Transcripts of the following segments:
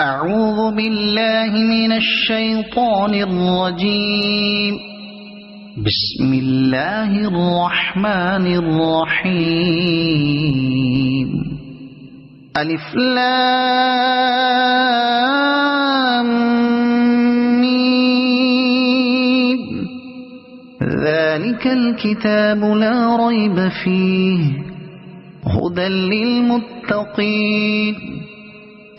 أعوذ بالله من الشيطان الرجيم. بسم الله الرحمن الرحيم. ألف لام ميم. ذلك الكتاب لا ريب فيه هدى للمتقين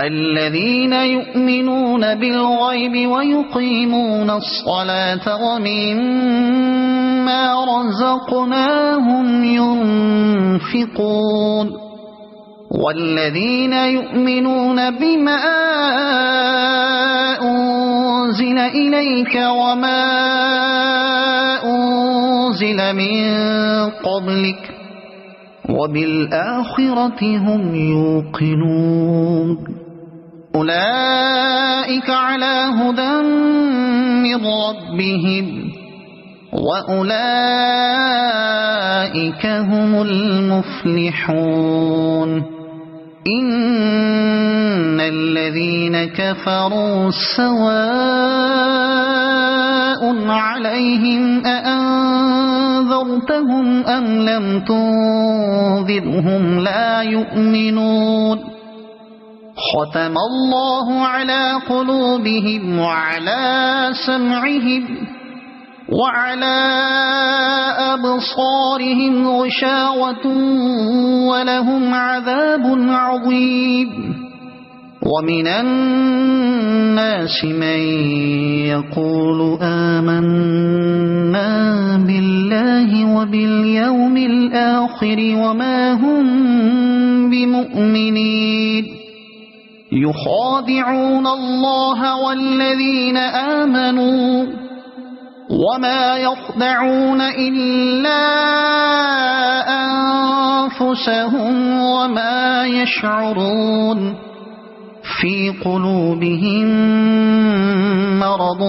الذين يؤمنون بالغيب ويقيمون الصلاة ومما رزقناهم ينفقون والذين يؤمنون بما أنزل إليك وما أنزل من قبلك وبالآخرة هم يوقنون أولئك على هدى من ربهم وأولئك هم المفلحون. إن الذين كفروا سواء عليهم أأنذرتهم أم لم تنذرهم لا يؤمنون. ختم الله على قلوبهم وعلى سمعهم وعلى أبصارهم غشاوة ولهم عذاب عظيم. ومن الناس من يقول آمنا بالله وباليوم الآخر وما هم بمؤمنين يخادعون الله والذين آمنوا وما يخدعون إلا أنفسهم وما يشعرون. في قلوبهم مرض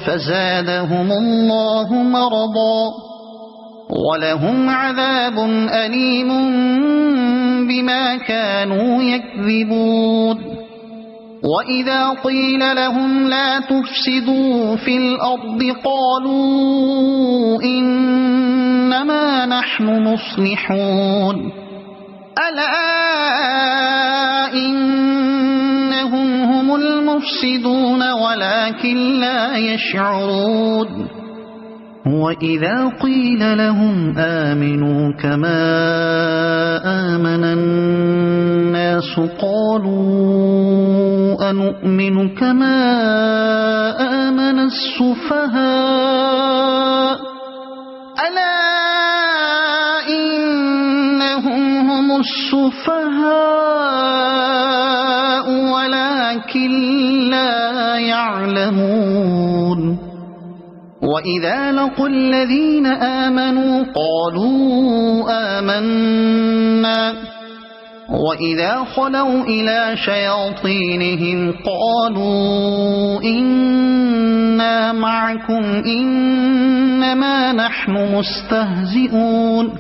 فزادهم الله مرضا ولهم عذاب أليم بما كانوا يكذبون. وإذا قيل لهم لا تفسدوا في الأرض قالوا إنما نحن مصلحون ألا إنهم هم المفسدون ولكن لا يشعرون. وإذا قيل لهم آمنوا كما آمن الناس قالوا أنؤمن كما آمن السفهاء ألا إنهم هم السفهاء ولكن لا يعلمون. وإذا لقوا الذين آمنوا قالوا آمنا وإذا خلوا إلى شياطينهم قالوا إنا معكم إنما نحن مستهزئون.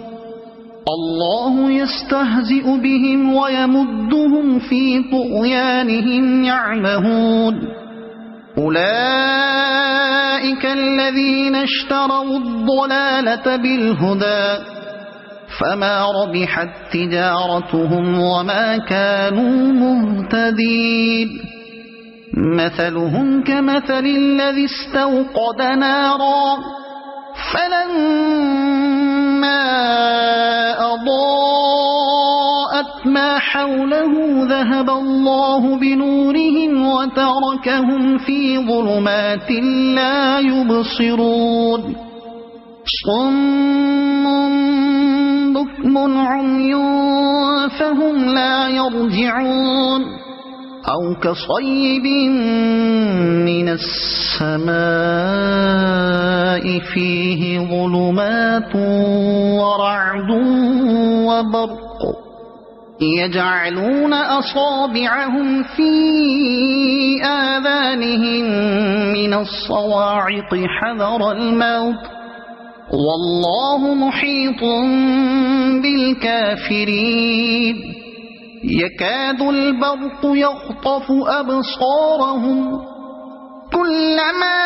الله يستهزئ بهم ويمدهم في طغيانهم يعمهون. أولئك الذين اشتروا الضلالة بالهدى فما ربحت تجارتهم وما كانوا مهتدين. مثلهم كمثل الذي استوقد نارا فلما أضاءت ما حوله ذهب الله بنورهم وتركهم في ظلمات لا يبصرون. صم بكم عمي فهم لا يرجعون. أو كصيب من السماء فيه ظلمات ورعد وبرق يجعلون أصابعهم في آذانهم من الصواعق حذر الموت والله محيط بالكافرين. يكاد البرق يخطف أبصارهم كلما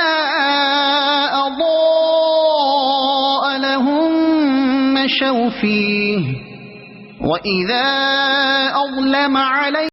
أضاء لهم مشوا فيه وإذا أظلم عليهم